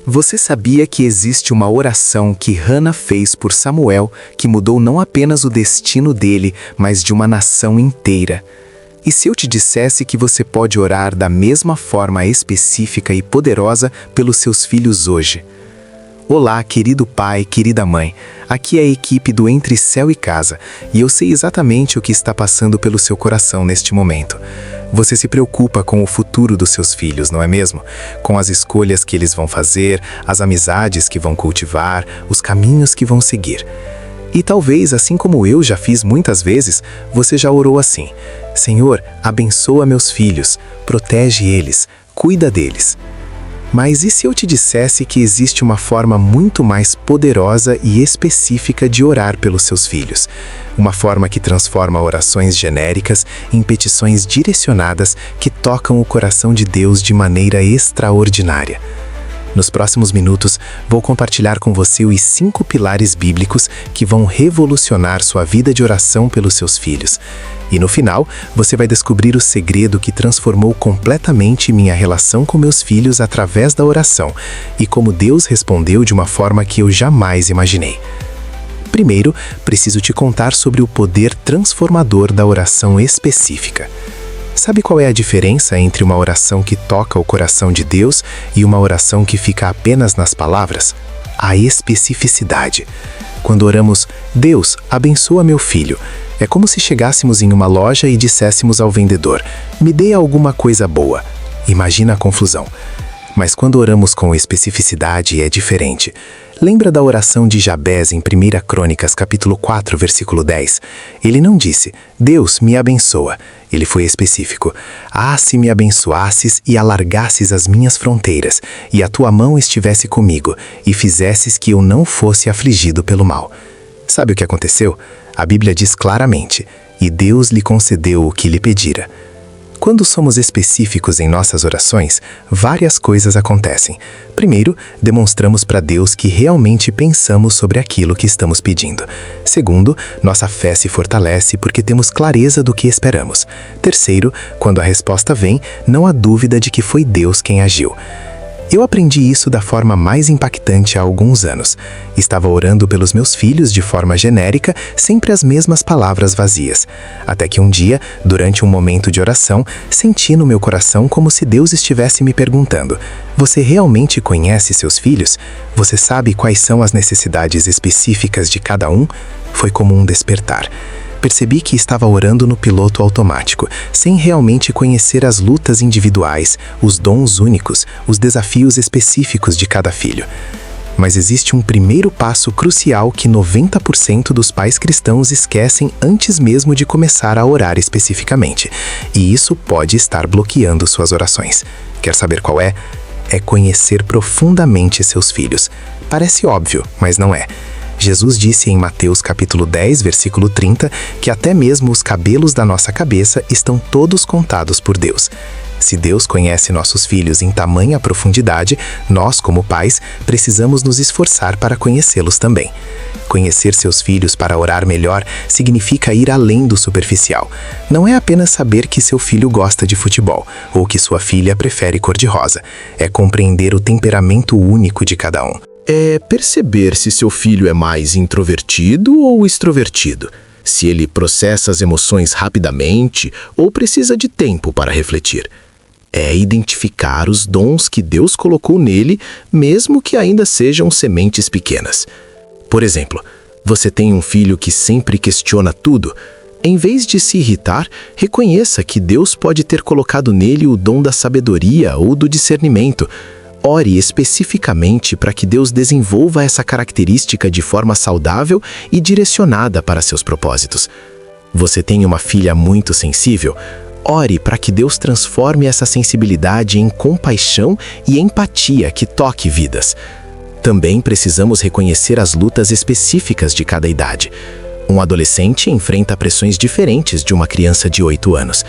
Você sabia que existe uma oração que Hana fez por Samuel que mudou não apenas o destino dele, mas de uma nação inteira? E se eu te dissesse que você pode orar da mesma forma específica e poderosa pelos seus filhos hoje? Olá, querido pai, querida mãe. Aqui é a equipe do Entre Céu e Casa, e eu sei exatamente o que está passando pelo seu coração neste momento. Você se preocupa com o futuro dos seus filhos, não é mesmo? Com as escolhas que eles vão fazer, as amizades que vão cultivar, os caminhos que vão seguir. E talvez, assim como eu já fiz muitas vezes, você já orou assim: Senhor, abençoa meus filhos, protege eles, cuida deles. Mas e se eu te dissesse que existe uma forma muito mais poderosa e específica de orar pelos seus filhos? Uma forma que transforma orações genéricas em petições direcionadas que tocam o coração de Deus de maneira extraordinária. Nos próximos minutos, vou compartilhar com você os 5 pilares bíblicos que vão revolucionar sua vida de oração pelos seus filhos. E no final, você vai descobrir o segredo que transformou completamente minha relação com meus filhos através da oração e como Deus respondeu de uma forma que eu jamais imaginei. Primeiro, preciso te contar sobre o poder transformador da oração específica. Sabe qual é a diferença entre uma oração que toca o coração de Deus e uma oração que fica apenas nas palavras? A especificidade. Quando oramos, Deus, abençoa meu filho, é como se chegássemos em uma loja e disséssemos ao vendedor, me dê alguma coisa boa. Imagina a confusão. Mas quando oramos com especificidade é diferente. Lembra da oração de Jabez em 1 Crônicas, capítulo 4, versículo 10? Ele não disse, Deus me abençoa. Ele foi específico. Ah, se me abençoasses e alargasses as minhas fronteiras, e a tua mão estivesse comigo, e fizesses que eu não fosse afligido pelo mal. Sabe o que aconteceu? A Bíblia diz claramente, e Deus lhe concedeu o que lhe pedira. Quando somos específicos em nossas orações, várias coisas acontecem. Primeiro, demonstramos para Deus que realmente pensamos sobre aquilo que estamos pedindo. Segundo, nossa fé se fortalece porque temos clareza do que esperamos. Terceiro, quando a resposta vem, não há dúvida de que foi Deus quem agiu. Eu aprendi isso da forma mais impactante há alguns anos. Estava orando pelos meus filhos de forma genérica, sempre as mesmas palavras vazias. Até que um dia, durante um momento de oração, senti no meu coração como se Deus estivesse me perguntando: você realmente conhece seus filhos? Você sabe quais são as necessidades específicas de cada um? Foi como um despertar. Percebi que estava orando no piloto automático, sem realmente conhecer as lutas individuais, os dons únicos, os desafios específicos de cada filho. Mas existe um primeiro passo crucial que 90% dos pais cristãos esquecem antes mesmo de começar a orar especificamente. E isso pode estar bloqueando suas orações. Quer saber qual é? É conhecer profundamente seus filhos. Parece óbvio, mas não é. Jesus disse em Mateus capítulo 10, versículo 30, que até mesmo os cabelos da nossa cabeça estão todos contados por Deus. Se Deus conhece nossos filhos em tamanha profundidade, nós, como pais, precisamos nos esforçar para conhecê-los também. Conhecer seus filhos para orar melhor significa ir além do superficial. Não é apenas saber que seu filho gosta de futebol ou que sua filha prefere cor-de-rosa. É compreender o temperamento único de cada um. É perceber se seu filho é mais introvertido ou extrovertido, se ele processa as emoções rapidamente ou precisa de tempo para refletir. É identificar os dons que Deus colocou nele, mesmo que ainda sejam sementes pequenas. Por exemplo, você tem um filho que sempre questiona tudo. Em vez de se irritar, reconheça que Deus pode ter colocado nele o dom da sabedoria ou do discernimento. Ore especificamente para que Deus desenvolva essa característica de forma saudável e direcionada para seus propósitos. Você tem uma filha muito sensível? Ore para que Deus transforme essa sensibilidade em compaixão e empatia que toque vidas. Também precisamos reconhecer as lutas específicas de cada idade. Um adolescente enfrenta pressões diferentes de uma criança de 8 anos.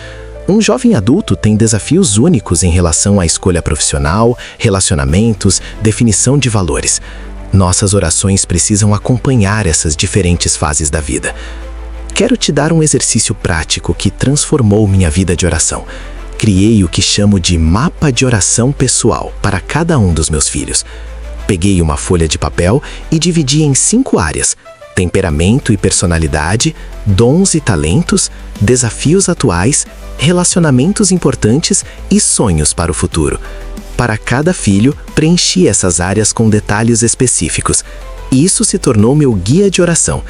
Um jovem adulto tem desafios únicos em relação à escolha profissional, relacionamentos, definição de valores. Nossas orações precisam acompanhar essas diferentes fases da vida. Quero te dar um exercício prático que transformou minha vida de oração. criei o que chamo de mapa de oração pessoal para cada um dos meus filhos. Peguei uma folha de papel e dividi em 5 áreas: temperamento e personalidade, dons e talentos, desafios atuais, relacionamentos importantes e sonhos para o futuro. Para cada filho, preenchi essas áreas com detalhes específicos, e isso se tornou meu guia de oração.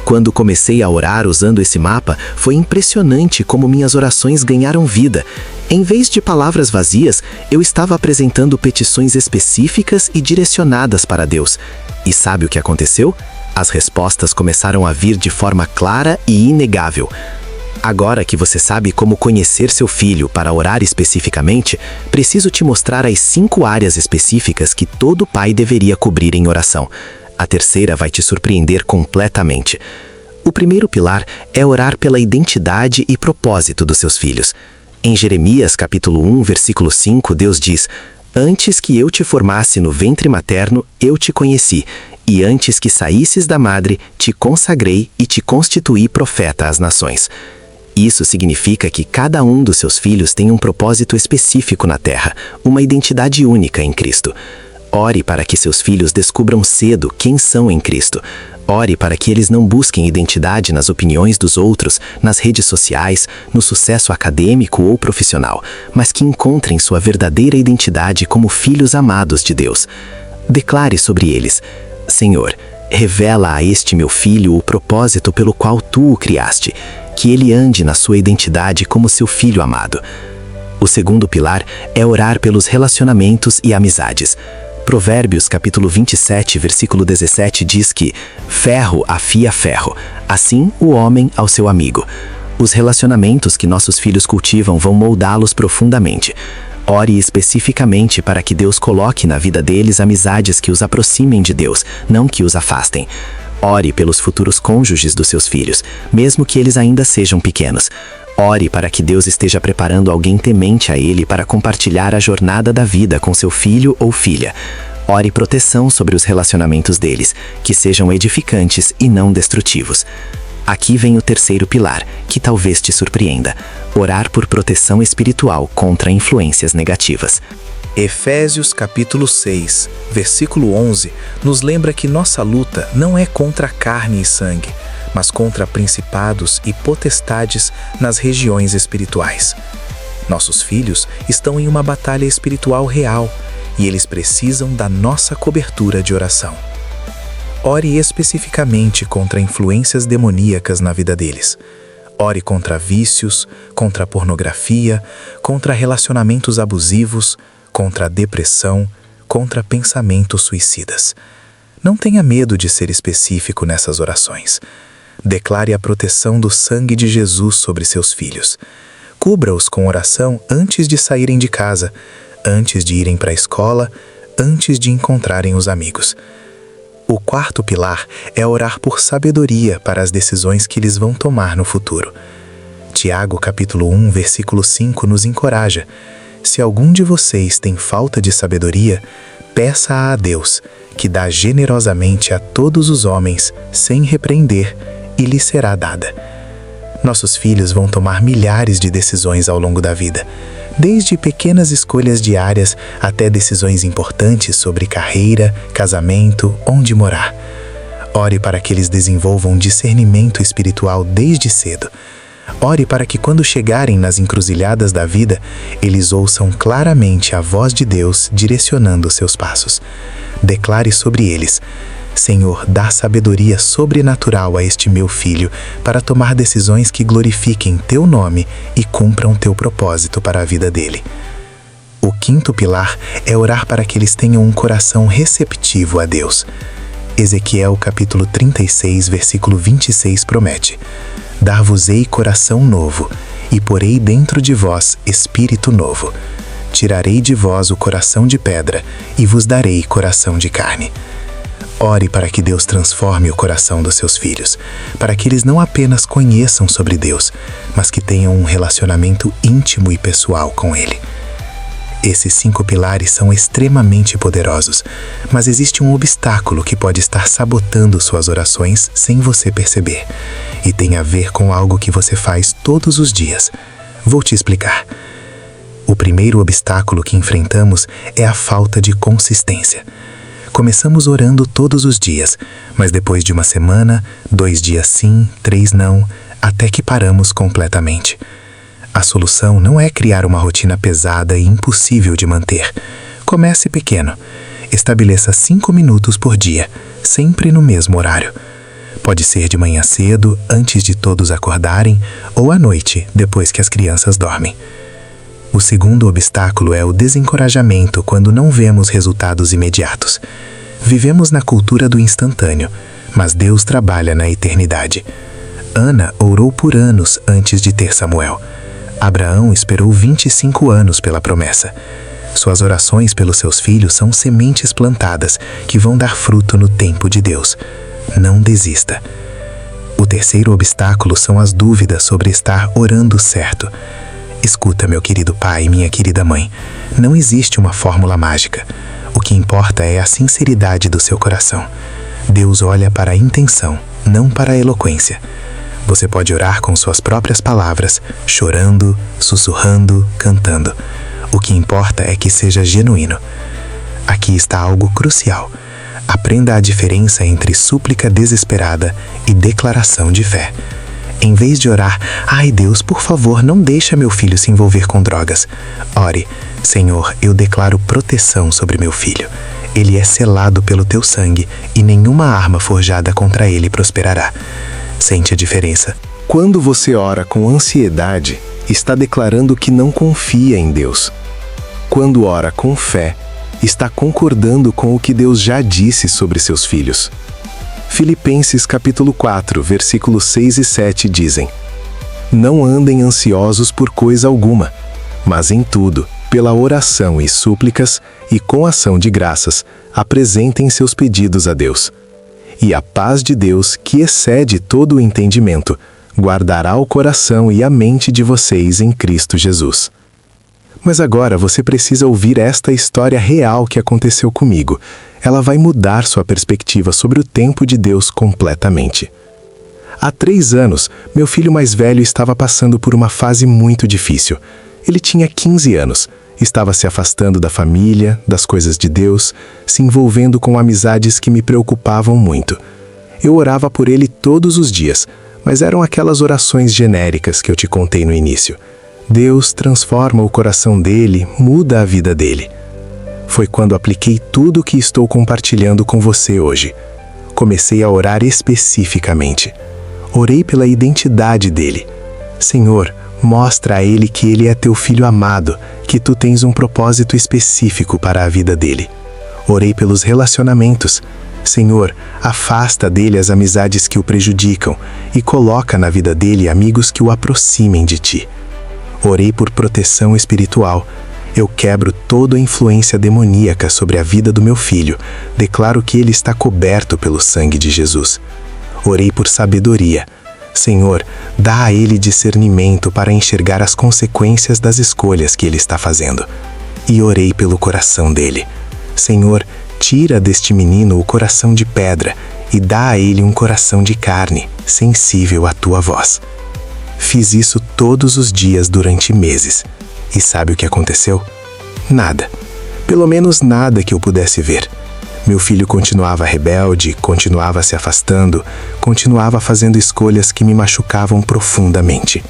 Quando comecei a orar usando esse mapa, foi impressionante como minhas orações ganharam vida. Em vez de palavras vazias, eu estava apresentando petições específicas e direcionadas para Deus. E sabe o que aconteceu? As respostas começaram a vir de forma clara e inegável. Agora que você sabe como conhecer seu filho para orar especificamente, preciso te mostrar as 5 áreas específicas que todo pai deveria cobrir em oração. A terceira vai te surpreender completamente. O primeiro pilar é orar pela identidade e propósito dos seus filhos. Em Jeremias capítulo 1, versículo 5, Deus diz: "Antes que eu te formasse no ventre materno, eu te conheci, e antes que saísses da madre, te consagrei e te constituí profeta às nações." Isso significa que cada um dos seus filhos tem um propósito específico na terra, uma identidade única em Cristo. Ore para que seus filhos descubram cedo quem são em Cristo. Ore para que eles não busquem identidade nas opiniões dos outros, nas redes sociais, no sucesso acadêmico ou profissional, mas que encontrem sua verdadeira identidade como filhos amados de Deus. Declare sobre eles: "Senhor, revela a este meu filho o propósito pelo qual tu o criaste, que ele ande na sua identidade como seu filho amado." O segundo pilar é orar pelos relacionamentos e amizades. Provérbios capítulo 27, versículo 17 diz que ferro afia ferro, assim o homem ao seu amigo. Os relacionamentos que nossos filhos cultivam vão moldá-los profundamente. Ore especificamente para que Deus coloque na vida deles amizades que os aproximem de Deus, não que os afastem. Ore pelos futuros cônjuges dos seus filhos, mesmo que eles ainda sejam pequenos. Ore para que Deus esteja preparando alguém temente a Ele para compartilhar a jornada da vida com seu filho ou filha. Ore proteção sobre os relacionamentos deles, que sejam edificantes e não destrutivos. Aqui vem o terceiro pilar, que talvez te surpreenda: orar por proteção espiritual contra influências negativas. Efésios capítulo 6, versículo 11, nos lembra que nossa luta não é contra carne e sangue, mas contra principados e potestades nas regiões espirituais. Nossos filhos estão em uma batalha espiritual real e eles precisam da nossa cobertura de oração. Ore especificamente contra influências demoníacas na vida deles. Ore contra vícios, contra pornografia, contra relacionamentos abusivos, contra a depressão, contra pensamentos suicidas. Não tenha medo de ser específico nessas orações. Declare a proteção do sangue de Jesus sobre seus filhos. Cubra-os com oração antes de saírem de casa, antes de irem para a escola, antes de encontrarem os amigos. O quarto pilar é orar por sabedoria para as decisões que eles vão tomar no futuro. Tiago capítulo 1, versículo 5 nos encoraja: "Se algum de vocês tem falta de sabedoria, peça-a a Deus, que dá generosamente a todos os homens, sem repreender, e lhe será dada." Nossos filhos vão tomar milhares de decisões ao longo da vida, desde pequenas escolhas diárias até decisões importantes sobre carreira, casamento, onde morar. Ore para que eles desenvolvam discernimento espiritual desde cedo. Ore para que quando chegarem nas encruzilhadas da vida, eles ouçam claramente a voz de Deus direcionando seus passos. Declare sobre eles: "Senhor, dá sabedoria sobrenatural a este meu filho para tomar decisões que glorifiquem teu nome e cumpram teu propósito para a vida dele." O quinto pilar é orar para que eles tenham um coração receptivo a Deus. Ezequiel capítulo 36, versículo 26 promete: "Dar-vos-ei coração novo, e porei dentro de vós espírito novo. Tirarei de vós o coração de pedra, e vos darei coração de carne." Ore para que Deus transforme o coração dos seus filhos, para que eles não apenas conheçam sobre Deus, mas que tenham um relacionamento íntimo e pessoal com Ele. Esses 5 pilares são extremamente poderosos, mas existe um obstáculo que pode estar sabotando suas orações sem você perceber, e tem a ver com algo que você faz todos os dias. Vou te explicar. O primeiro obstáculo que enfrentamos é a falta de consistência. Começamos orando todos os dias, mas depois de uma semana, 2 dias sim, 3 não, até que paramos completamente. A solução não é criar uma rotina pesada e impossível de manter. Comece pequeno. Estabeleça 5 minutos por dia, sempre no mesmo horário. Pode ser de manhã cedo, antes de todos acordarem, ou à noite, depois que as crianças dormem. O segundo obstáculo é o desencorajamento quando não vemos resultados imediatos. Vivemos na cultura do instantâneo, mas Deus trabalha na eternidade. Ana orou por anos antes de ter Samuel. Abraão esperou 25 anos pela promessa. Suas orações pelos seus filhos são sementes plantadas que vão dar fruto no tempo de Deus. Não desista. O terceiro obstáculo são as dúvidas sobre estar orando certo. Escuta, meu querido pai e minha querida mãe, não existe uma fórmula mágica. O que importa é a sinceridade do seu coração. Deus olha para a intenção, não para a eloquência. Você pode orar com suas próprias palavras, chorando, sussurrando, cantando. O que importa é que seja genuíno. Aqui está algo crucial. Aprenda a diferença entre súplica desesperada e declaração de fé. Em vez de orar, ai Deus, por favor, não deixa meu filho se envolver com drogas. Ore, Senhor, eu declaro proteção sobre meu filho. Ele é selado pelo teu sangue e nenhuma arma forjada contra ele prosperará. Sente a diferença? Quando você ora com ansiedade, está declarando que não confia em Deus. Quando ora com fé, está concordando com o que Deus já disse sobre seus filhos. Filipenses capítulo 4, versículos 6 e 7 dizem: Não andem ansiosos por coisa alguma, mas em tudo, pela oração e súplicas e com ação de graças, apresentem seus pedidos a Deus. E a paz de Deus, que excede todo o entendimento, guardará o coração e a mente de vocês em Cristo Jesus. Mas agora você precisa ouvir esta história real que aconteceu comigo. Ela vai mudar sua perspectiva sobre o tempo de Deus completamente. Há 3 anos, meu filho mais velho estava passando por uma fase muito difícil. Ele tinha 15 anos, estava se afastando da família, das coisas de Deus, se envolvendo com amizades que me preocupavam muito. Eu orava por ele todos os dias, mas eram aquelas orações genéricas que eu te contei no início. Deus transforma o coração dele, muda a vida dele. Foi quando apliquei tudo o que estou compartilhando com você hoje. Comecei a orar especificamente. Orei pela identidade dele. Senhor, mostra a ele que ele é teu filho amado, que tu tens um propósito específico para a vida dele. Orei pelos relacionamentos. Senhor, afasta dele as amizades que o prejudicam e coloca na vida dele amigos que o aproximem de ti. Orei por proteção espiritual. Eu quebro toda a influência demoníaca sobre a vida do meu filho. Declaro que ele está coberto pelo sangue de Jesus. Orei por sabedoria. Senhor, dá a ele discernimento para enxergar as consequências das escolhas que ele está fazendo. E orei pelo coração dele. Senhor, tira deste menino o coração de pedra e dá a ele um coração de carne, sensível à tua voz. Fiz isso todos os dias durante meses. E sabe o que aconteceu? Nada. Pelo menos nada que eu pudesse ver. Meu filho continuava rebelde, continuava se afastando, continuava fazendo escolhas que me machucavam profundamente.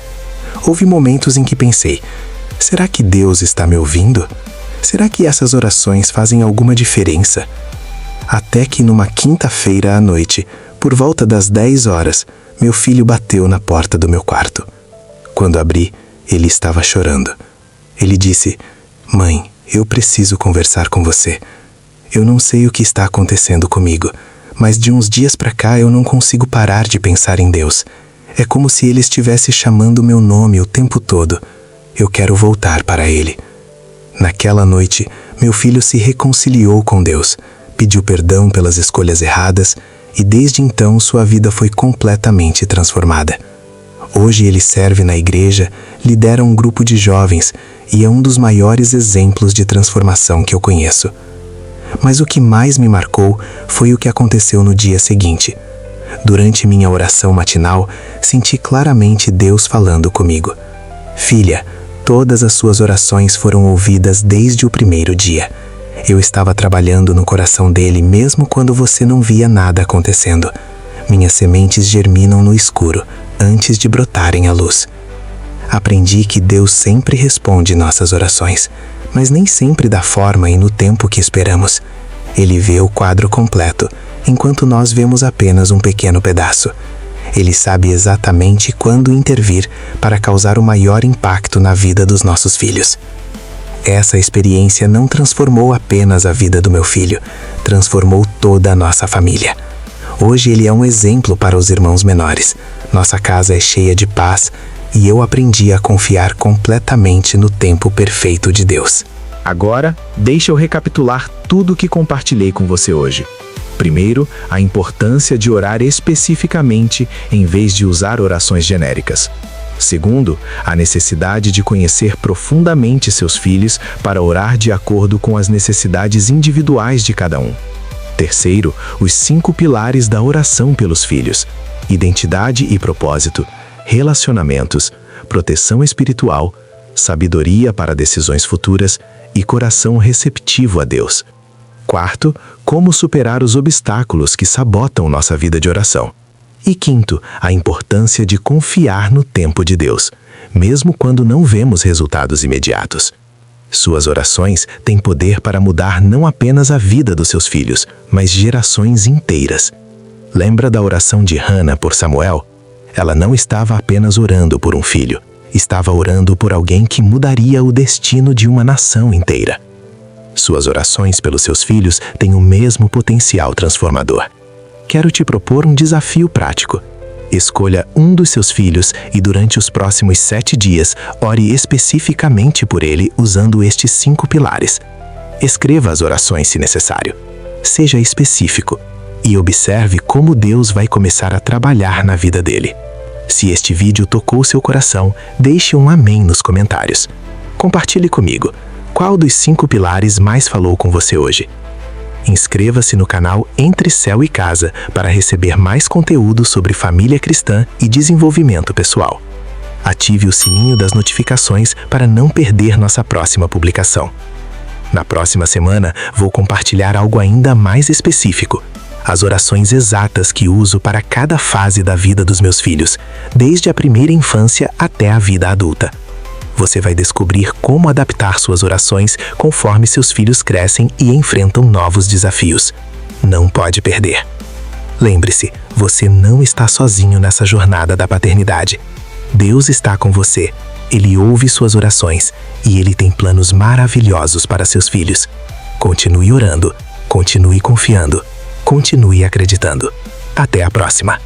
Houve momentos em que pensei, será que Deus está me ouvindo? Será que essas orações fazem alguma diferença? Até que numa quinta-feira à noite, por volta das 10 horas, meu filho bateu na porta do meu quarto. Quando abri, ele estava chorando. Ele disse, mãe, eu preciso conversar com você. Eu não sei o que está acontecendo comigo, mas de uns dias para cá eu não consigo parar de pensar em Deus. É como se Ele estivesse chamando meu nome o tempo todo. Eu quero voltar para Ele. Naquela noite, meu filho se reconciliou com Deus, pediu perdão pelas escolhas erradas e desde então sua vida foi completamente transformada. Hoje ele serve na igreja, lidera um grupo de jovens e é um dos maiores exemplos de transformação que eu conheço. Mas o que mais me marcou foi o que aconteceu no dia seguinte. Durante minha oração matinal, senti claramente Deus falando comigo. Filha, Todas as suas orações foram ouvidas desde o primeiro dia. Eu estava trabalhando no coração dele mesmo quando você não via nada acontecendo. Minhas sementes germinam no escuro, antes de brotarem à luz. Aprendi que Deus sempre responde nossas orações, mas nem sempre da forma e no tempo que esperamos. Ele vê o quadro completo, enquanto nós vemos apenas um pequeno pedaço. Ele sabe exatamente quando intervir para causar o maior impacto na vida dos nossos filhos. Essa experiência não transformou apenas a vida do meu filho, transformou toda a nossa família. Hoje ele é um exemplo para os irmãos menores. Nossa casa é cheia de paz e eu aprendi a confiar completamente no tempo perfeito de Deus. Agora, deixa eu recapitular tudo o que compartilhei com você hoje. Primeiro, a importância de orar especificamente em vez de usar orações genéricas. Segundo, a necessidade de conhecer profundamente seus filhos para orar de acordo com as necessidades individuais de cada um. Terceiro, os 5 pilares da oração pelos filhos: identidade e propósito, relacionamentos, proteção espiritual, sabedoria para decisões futuras e coração receptivo a Deus. Quarto, como superar os obstáculos que sabotam nossa vida de oração. E quinto, a importância de confiar no tempo de Deus, mesmo quando não vemos resultados imediatos. Suas orações têm poder para mudar não apenas a vida dos seus filhos, mas gerações inteiras. Lembra da oração de Hannah por Samuel? Ela não estava apenas orando por um filho, estava orando por alguém que mudaria o destino de uma nação inteira. Suas orações pelos seus filhos têm o mesmo potencial transformador. Quero te propor um desafio prático. Escolha um dos seus filhos e durante os próximos 7 dias, ore especificamente por ele usando estes 5 pilares. Escreva as orações se necessário. Seja específico e observe como Deus vai começar a trabalhar na vida dele. Se este vídeo tocou seu coração, deixe um amém nos comentários. Compartilhe comigo. Qual dos 5 pilares mais falou com você hoje? Inscreva-se no canal Entre Céu e Casa para receber mais conteúdo sobre família cristã e desenvolvimento pessoal. Ative o sininho das notificações para não perder nossa próxima publicação. Na próxima semana, vou compartilhar algo ainda mais específico: as orações exatas que uso para cada fase da vida dos meus filhos, desde a primeira infância até a vida adulta. Você vai descobrir como adaptar suas orações conforme seus filhos crescem e enfrentam novos desafios. Não pode perder. Lembre-se, você não está sozinho nessa jornada da paternidade. Deus está com você. Ele ouve suas orações e Ele tem planos maravilhosos para seus filhos. Continue orando, continue confiando, continue acreditando. Até a próxima!